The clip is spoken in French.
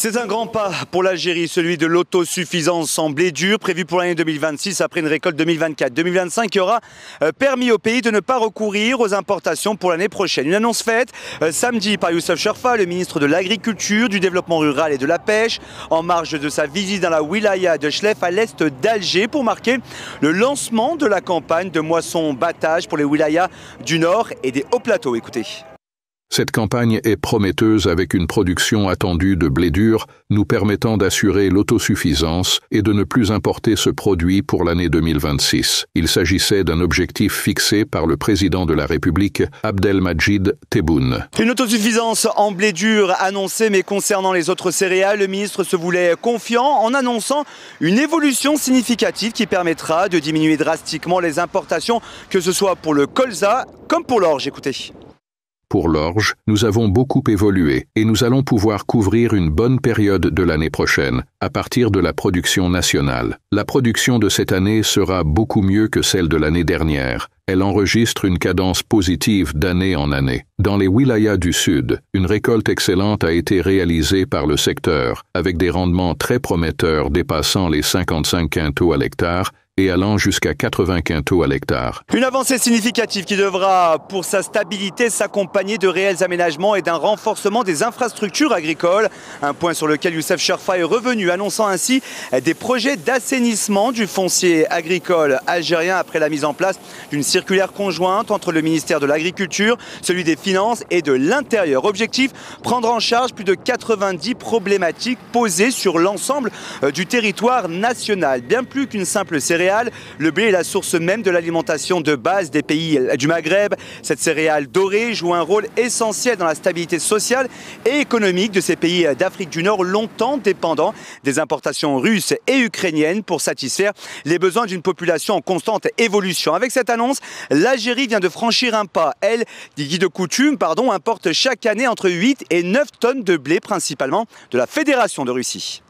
C'est un grand pas pour l'Algérie, celui de l'autosuffisance en blé dur, prévu pour l'année 2026 après une récolte 2024-2025 qui aura permis au pays de ne pas recourir aux importations pour l'année prochaine. Une annonce faite samedi par Youssef Cherfa, le ministre de l'Agriculture, du Développement rural et de la Pêche, en marge de sa visite dans la wilaya de Chlef à l'est d'Alger pour marquer le lancement de la campagne de moisson-battage pour les wilayas du Nord et des Hauts Plateaux. Écoutez. Cette campagne est prometteuse avec une production attendue de blé dur, nous permettant d'assurer l'autosuffisance et de ne plus importer ce produit pour l'année 2026. Il s'agissait d'un objectif fixé par le président de la République, Abdelmadjid Tebboune. Une autosuffisance en blé dur annoncée, mais concernant les autres céréales, le ministre se voulait confiant en annonçant une évolution significative qui permettra de diminuer drastiquement les importations, que ce soit pour le colza comme pour l'orge. Écoutez. Pour l'orge, nous avons beaucoup évolué et nous allons pouvoir couvrir une bonne période de l'année prochaine à partir de la production nationale. La production de cette année sera beaucoup mieux que celle de l'année dernière. Elle enregistre une cadence positive d'année en année. Dans les wilayas du Sud, une récolte excellente a été réalisée par le secteur, avec des rendements très prometteurs dépassant les 55 quintaux à l'hectare et allant jusqu'à 80 quintaux à l'hectare. Une avancée significative qui devra, pour sa stabilité, s'accompagner de réels aménagements et d'un renforcement des infrastructures agricoles. Un point sur lequel Youssef Cherfa est revenu, annonçant ainsi des projets d'assainissement du foncier agricole algérien après la mise en place d'une circulaire conjointe entre le ministère de l'Agriculture, celui des Finances et de l'Intérieur. Objectif, prendre en charge plus de 90 problématiques posées sur l'ensemble du territoire national. Bien plus qu'une simple céréale, le blé est la source même de l'alimentation de base des pays du Maghreb. Cette céréale dorée joue un rôle essentiel dans la stabilité sociale et économique de ces pays d'Afrique du Nord, longtemps dépendants des importations russes et ukrainiennes pour satisfaire les besoins d'une population en constante évolution. Avec cette annonce, l'Algérie vient de franchir un pas. Elle, dit de coutume, importe chaque année entre 8 et 9 tonnes de blé, principalement de la Fédération de Russie.